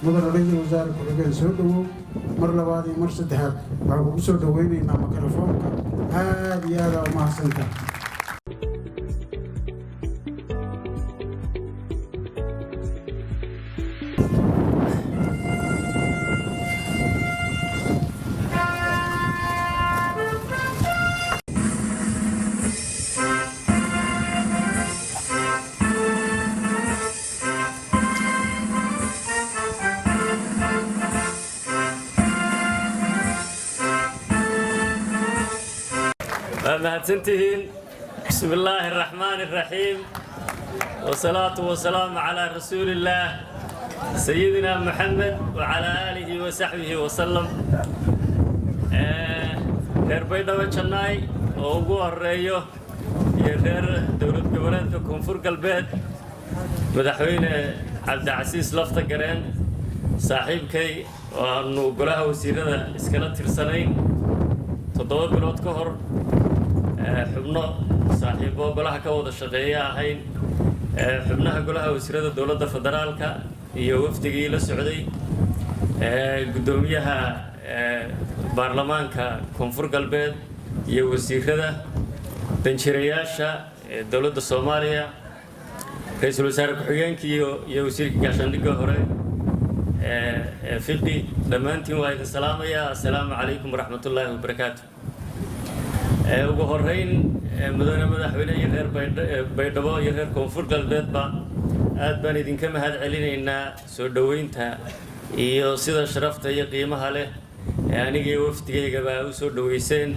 مدن رئيس وزراء كلها سودو مرة بعد مرة سدها بعو سودو ويني نام ميكروفون هذه هذا ما سنتا مهتنتهين بسم الله الرحمن الرحيم والصلاة والسلام على رسول الله سيدنا محمد وعلى آله وصحبه وسلم reer baydhabo jannaay oo ugu horeeyo iyo reer dowlad goboleedka koonfur galbeed madaxweyne cabdicasiis lafta gareen saaxiibkay oo aanu golaha wasiirada iskala tirsanayn 7 bilood ka hor xubno saaxiibo golaha ka wada shaqeeya ahayn xubnaha golaha wasiirada dowladda federaalka iyo wafdigii la socday gudoomiyaha baarlamaanka koonfur galbeed iyo wasiirada danjireyaasha dowladda Soomaaliya ra'iisul wasaare ku-xigeenka iyo wasiirka gaashaandhigga hore fiqi dhammaantiin waa idin salaamaya assalaamu calaykum waraxmatullaahi wabarakaatuh ugu horeyn mudane madaxweyne iyo reer baydhabo iyo reer koonfur galbeedba aad baan idinka mahad celinaynaa soo dhaweynta iyo sida sharafta iyo qiimaha leh aniga iyo wafdigaygaba u soo dhaweyseen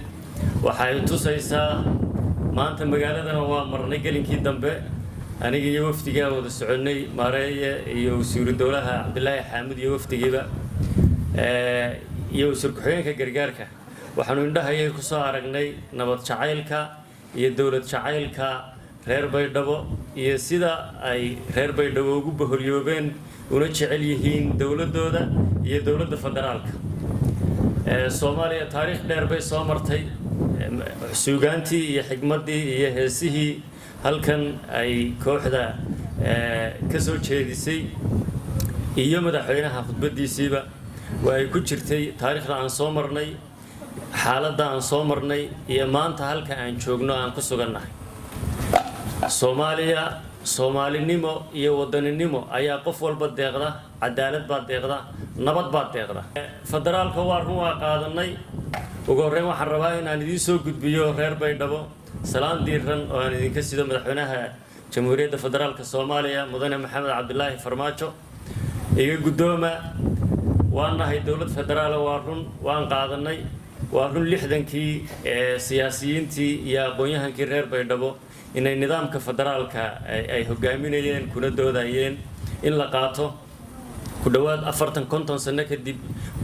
waxay tusaysaa maanta magaaladana waa marnay gelinkii dambe aniga iyo wafdiga wada soconay maareeye iyo wasiiru dowlaha Cabdilaahi Xaamud iyo wafdigiiba iyo wasiir ku-xigeenka gargaarka waxaanu indhahayay ku soo aragnay nabad jacaylka iyo dowlad jacaylka reer baydhabo iyo sida ay reer baydhabo ugu boholyoobeen una jecel yihiin dowladooda iyo dowladda federaalka Soomaaliya taariikh dheer bay soo martay suugaantii iyo xigmadii iyo heesihii halkan ay kooxda ka soo jeedisay iyo madaxweynaha khudbadiisiiba way ku jirtay taariikhda aan soo marnay xaaladda aan soo marnay iyo maanta halka aan joogno aan ku sugannahay Soomaaliya Soomaalinimo iyo wadaninimo ayaa qof walba deeqda cadaalad baa deeqda nabad baa deeqda federaalka waa run waa qaadanay ugu horreyn waxaan rabaa in aan idiin soo gudbiyo reer baydhabo salaan diiran oo aan idinka sido madaxweynaha jamhuuriyadda federaalka Soomaaliya mudane maxamed cabdilaahi farmaajo iyo gudooma waan nahay dowlad federaal waan qaadanay waa run 60kii siyaasiyiintii iyo aqoonyahankii reer baydhabo inay nidaamka federaalka ay hogaaminayeen kuna doodayeen in la qaato ku dhawaad 40-50 sano kadib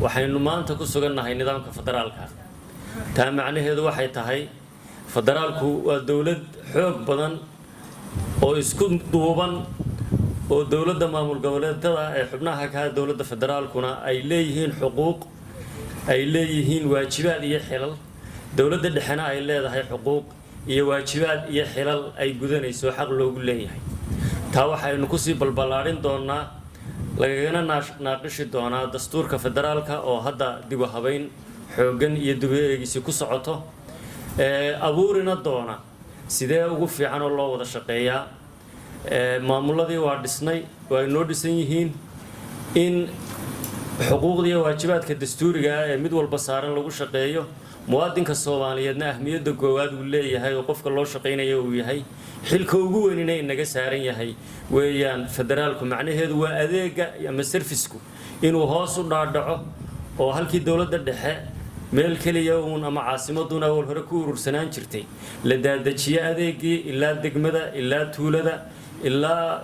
waxaynu maanta ku sugannahay nidaamka federaalka taa macnaheedu waxay tahay federaalku waa dowlad xoog badan oo isku duuban oo dowladda maamul goboleedada ee xubnaha ka dowladda federaalkuna ay leeyihiin xuquuq ay leeyihiin waajibaad iyo xilal dowladda dhexena ay leedahay xuquuq iyo waajibaad iyo xilal ay gudanayso xaq loogu leeyahay taa waxaynu ku sii balbalaarin doonaa lagana naaqishi doonaa dastuurka federaalka oo hadda dib u habeyn xoogan iyo dib u eegisi ku socoto abuurina doona sidee ugu fiican oo loo wada shaqeeyaa maamuladii waa dhisnay waa inoo dhisan yihiin in xuquuqda iyo waajibaadka dastuuriga ah ee mid walba saaran lagu shaqeeyo muwaadinka Soomaaliyeedna ahmiyadda goowaad uu leeyahay oo qofka loo shaqeynayo uu yahay xilka ugu weyn inay naga saaran yahay weeyaan federaalku macnaheedu waa adeega ama serviceku inuu hoos u dhaadhaco oo halkii dawladda dhexe meel kaliya uun ama caasimaduna wal hore ku urursanaan jirtay la daadajiyo adeegii ilaa degmada ilaa tuulada ilaa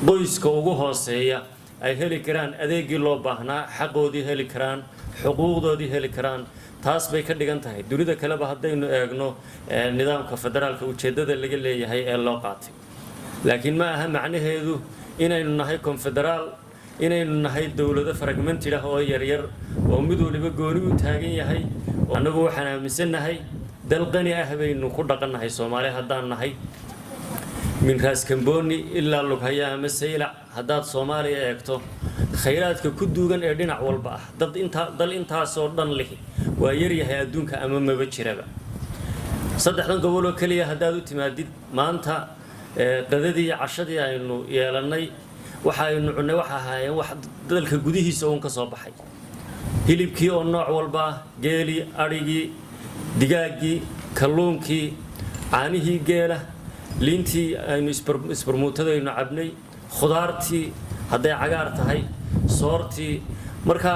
qoyska ugu hooseeya ay heli karaan adeegii loo baahnaa xaqoodii heli karaan xuquuqdoodii heli karaan taas bay ka dhigan tahay dunida kaleba haddaynu eegno nidaamka federaalka ujeedada laga leeyahay ee loo qaatay laakiin ma aha macnaheedu inaynu nahay confederaal inaynu nahay dawlado fragmented ah oo yar yar oo mid waliba gooni u taagan yahay anagu waxaan aaminsanahay dal qani ah baynu ku dhaqanahay Soomaaliya haddaan nahay min raas Kamboni ilaa Lughaya ama Saylac haddaad Soomaaliya eegto khayraadka ku duugan ee dhinac walba ah dal intaas oo dhan leh waa yar yahay adduunka ama maba jiraba saddexdan gobol oo kaliya haddaad u timaadid maanta qadadii iyo cashadii aynu yeelanay waxa aynu cunay waxa ahaayeen wax dalka gudihiisa uun ka soo baxay hilibkii oo nooc walba geeli arigii digaagii kalluunkii caanihii geela liintii aynu isbarmuutadaynu cabnay khudaartii hadday cagaar tahay soortii marka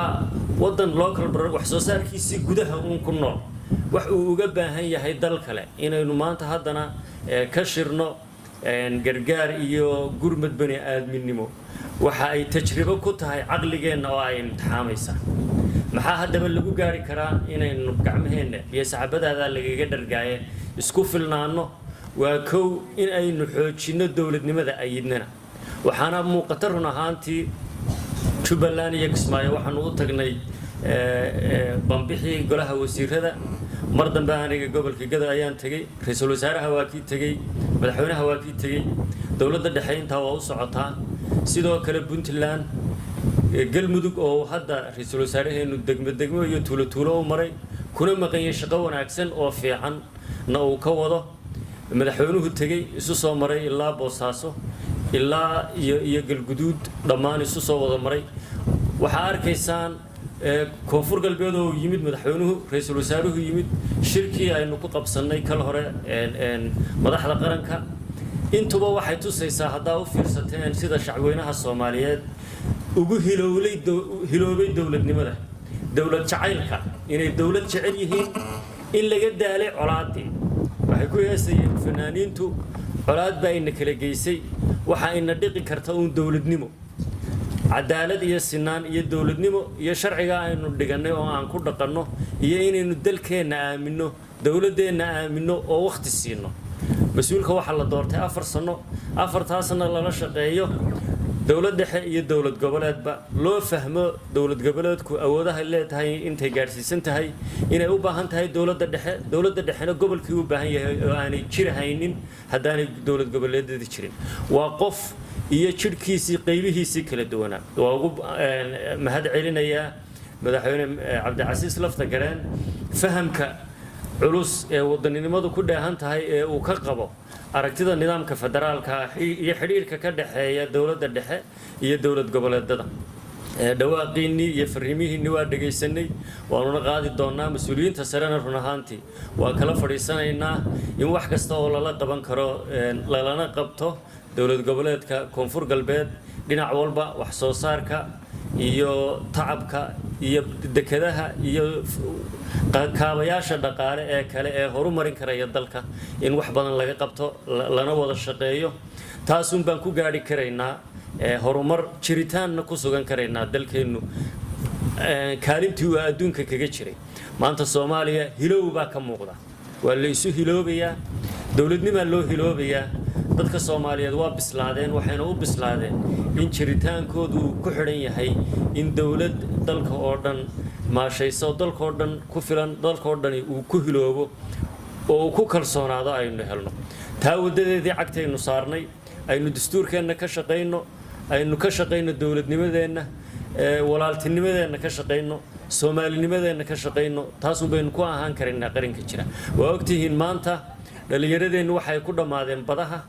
wadan local product wax soo saarkiisii gudaha uun ku nool wax uu uga baahan yahay dal kale inaynu maanta haddana ka shirno gargaar iyo gurmad bani aadminimo waxa ay tajribo ku tahay caqligeenna oo ay imtixaamaysaa maxaa haddaba lagu gaari karaa inaynu gacmaheenna iyo saxaabadaada lagaga dhargaaye isku filnaano waa kow in aynu xoojino dawladnimada ayidnana waxaana muuqata run ahaantii Jubbaland iyo Kismaayo waxaanu u tagnay bambixii golaha wasiirada mar dambe aniga gobolka Gada ayaan tagay ra'iisul wasaaraha waa kii tagay madaxweynaha waa kii tagay dawladda dhexe inta waa u socotaa sidoo kale Puntland galmudug oo hadda ra'iisul wasaaraheenu degmo iyo tuulo u maray kuna maqan shaqo wanaagsan oo fiican na uu ka wado madaxweynuhu tagay isu soo maray ilaa Boosaaso ilaa iyo galguduud dhammaan isu soo wada maray waxa arkaysaan koonfur galbeed oo yimid madaxweynuhu ra'iisul wasaaruhu yimid shirkii aynu ku qabsanay kal hore madaxda qaranka intuba waxay tusaysaa haddaa u fiirsateen sida shacweynaha Soomaaliyeed ugu hiloobay dawladnimada dawlad jacaylka inay dawlad jecel yihiin in laga daalay colaadii waxay ku yeesayeen fanaaniintu colaad baa ina kala geysay waxa ina dhiqi karta uun dawladnimo cadaalad iyo sinaan iyo dawladnimo iyo sharciga aynu dhiganay oo aan ku dhaqanno iyo inaynu dalkeena aamino dawladdeena aamino oo waqti siino mas'uulka waxa la doortay 4 sano 4 sano lala shaqeeyo dawlad dhexe iyo dawlad goboleedba loo fahmo dawlad goboleedku awoodaha leedahay intay gaarsiisan tahay inay u baahan tahay dawladda dhexena gobolkii u baahan yahay oo aanay jirahaynin haddaanay dawlad goboleedyada jirin waa qof iyo jirkiisii qaybihiisii kala duwanaa waa ugu mahad celinayaa madaxweyne Cabdicasiis Lafta Gareen fahamka culus ee wadaninimadu ku dheehan tahay ee uu ka qabo aragtida nidaamka federaalka iyo xiriirka ka dhaxeeya dawladda dhexe iyo dawlad goboleedyada dhawaaqiinii iyo fariimihiinii waa dhageysanay waanuna qaadi doonaa mas'uuliyiinta sarena run ahaantii waa kala fadhiisanaynaa in wax kasta oo lala qaban karo lalana qabto dawlad goboleedka koonfur galbeed dhinac walba wax soo saarka iyo tacabka iyo dekedaha iyo kaabayaasha dhaqaale ee kale ee horumarin karaya dalka in wax badan laga qabto lana wada shaqeeyo taas baan ku gaari karaynaa horumar jiritaanna ku sugan karaynaa dalkeenu kaalintii uu adduunka kaga jiray maanta Soomaaliya hilow baa ka muuqda waa la isu hiloobayaa dawladnimo loo hiloobayaa dadka Soomaaliyeed waa bislaadeen waxayna u bislaadeen in jiritaankoodu ku xiran yahay in dawlad dalka oo dhan maashayso dalka oo dhan ku filan dalka oo dhan uu ku hiloobo oo ku kalsoonaado aynu helno taa wadadeedii cagtaynu saarnay aynu dastuurkeena ka shaqeyno aynu ka shaqeyno dawladnimadeena walaaltinimadeena ka shaqeyno Soomaalinimadeena ka shaqeyno taas baynu ku ahaan karinaa qaranka jira waa ogtihiin maanta dhalinyaradeenu waxay ku dhamaadeen badaha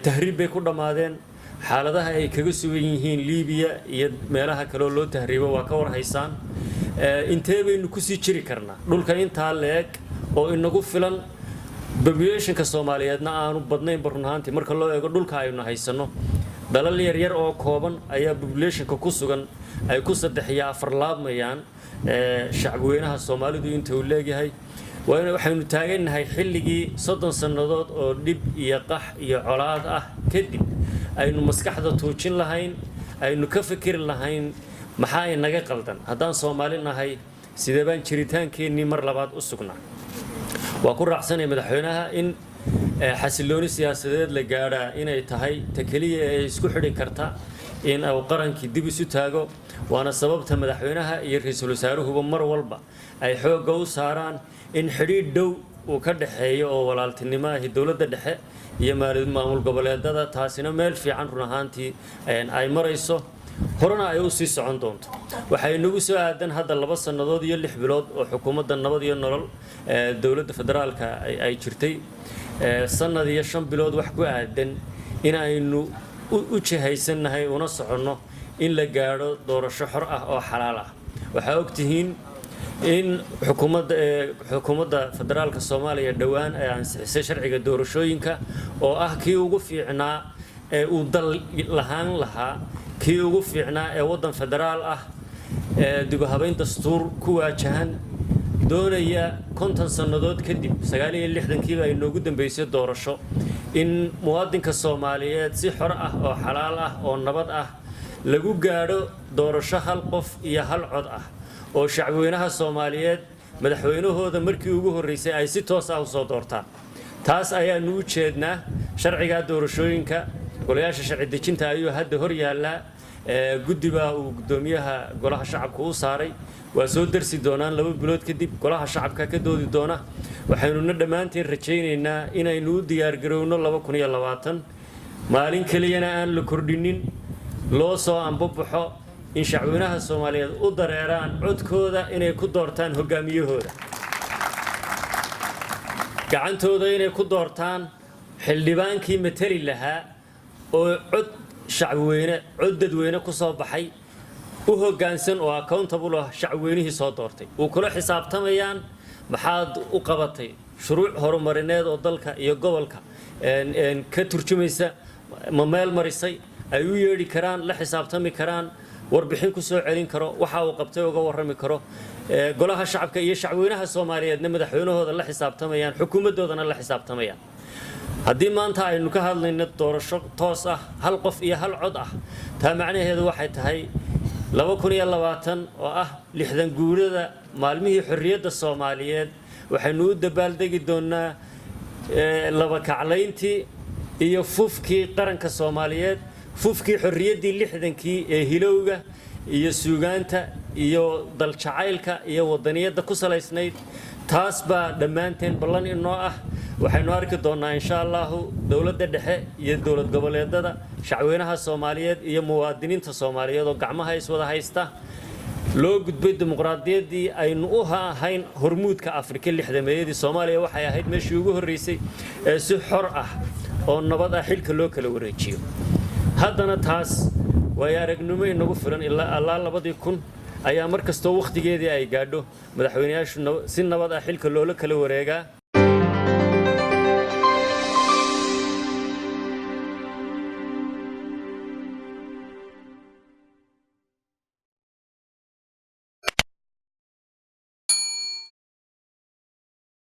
tahriib bay ku dhamaadeen xaaladaha ay kaga sugan yihiin Liibiya iyo meelaha kale oo loo tahriibo waa ka war haysaan intee baynu ku sii jiri karnaa dhulka intaa leeg oo inagu filan populationka Soomaaliyeedna aanu badnayn barnaantii marka loo eego dhulka aynu haysano dalal yar yar oo kooban ayaa populationka ku sugan ay ku 3 iyo 4 laabmayaan shacabweynaha Soomaalidu inta uu leeyahay waxaynu taaganahay xilligii 30 sanadood oo dib iyo qax iyo colaad ah kadib aynu maskaxda toojin lahayn aynu ka fikir lahayn maxaa inaga qaldan haddaan Soomaali nahay sidee baan jiritaankeenii mar labaad u sugnaa waa ku raacsanay madaxweynaha in xasilooni siyaasadeed la gaadhaa inay tahay takaliye ee isku xidhi karta in uu qarankii dib isu taago waana sababta madaxweynaha iyo ra'iisul wasaaruhu mar walba ay xoog u saaraan in xiriir dhow uu ka dhaxeeyo oo walaaltinimo ah dawladda dhexe iyo maamul goboleedada taasina meel fiican run ahaantii ay marayso horena ay u sii socon doonto waxay nagu soo aadan hadda 2 sanadood iyo 6 bilood oo xukuumadda nabad iyo nolol dawladda federaalka ay jirtay sanad iyo 5 bilood wax ku aadan in aynu u jihaysanahay una soconno in la gaaro doorasho xor ah oo xalaal ah waxa ogtihiin in xukuumadda federaalka Soomaaliya dhawaan ay ansixisay sharciga doorashooyinka oo ah kii ugu fiicnaa ee uu dal lahaan lahaa kii ugu fiicnaa ee wadan federaal ah dib u habeyn dastuur ku waajahan doonaya 50 sanadood kadib 69 ay noogu dambeysay doorasho in muwaadinka Soomaaliyeed si xor ah oo xalaal ah oo nabad ah lagu gaaro doorasho hal qof iyo hal cod ah oo shacabweynaha Soomaaliyeed madaxweynahooda markii ugu horeysay ay si toos ah u soo doortaan taas ayaa nuu jeednaa sharciga doorashooyinka golayaasha sharci dejinta ayuu hadda hor yaala guddiga uu gudoomiyaha golaha shacabka u saaray waa soo darsi doonaan 2 bilood kadib golaha shacabka ka doodi doona waxaynu dhamaanteen rajaynaynaa inaynu u diyaar garowno 2020 maalin kaliyana aan la kordhinin loo soo anbabaxo in shacabweynaha Soomaaliyeed u dareeraan codkooda inay ku doortaan hogaamiyahooda gacantooda inay ku doortaan xildhibaankii matali lahaa oo cod shacabweyne cod dadweyne ku soo baxay u hoggaansan oo accountable ah shacabweynihii soo doortay oo kula xisaabtamayaan maxaad u qabatay shuruuc horumarineed oo dalka iyo gobolka ka turjumaysa ma meel marisay ay u yeedhi karaan la xisaabtami karaan warbixin ku soo celin karo waxa uu qabtay uga warrami karo golaha shacabka iyo shacabweynaha Soomaaliyeedna madaxweynahooda la xisaabtamayaan xukuumadoodana la xisaabtamayaan haddii maanta aynu ka hadlayno doorasho toos ah hal qof iyo hal cod ah taa macnaheedu waxay tahay 2020 oo ah 60 guurada maalmihii xorriyadda Soomaaliyeed waxaynu u dabaaldegi doonaa laba kaclayntii iyo fufkii qaranka Soomaaliyeed fufkii xorriyaddii 60kii ee hilowga iyo suugaanta iyo dal jacaylka iyo wadaniyadda ku salaysnayd taas baa dhammaanteen ballan inoo ah waxaynu arki doonaa insha Allah dawladda dhexe iyo dawlad goboleedada shacabweynaha Soomaaliyeed iyo muwaadiniinta Soomaaliyeed oo gacmaha is wada haysta loo gudbay dimuqraadiyaddii aynu u ahayn hormuudka Afrika 60meeyadii Soomaaliya waxay ahayd meeshii ugu horeysay ee si xor ah oo nabad ah xilka loo kala wareejiyo haddana taas way aragnimo inagu filan ilaa 2000 ayaa markastoo waqtigeedii ay gaadho madaxweynayaashu si nabad ah xilka loola kala wareegaa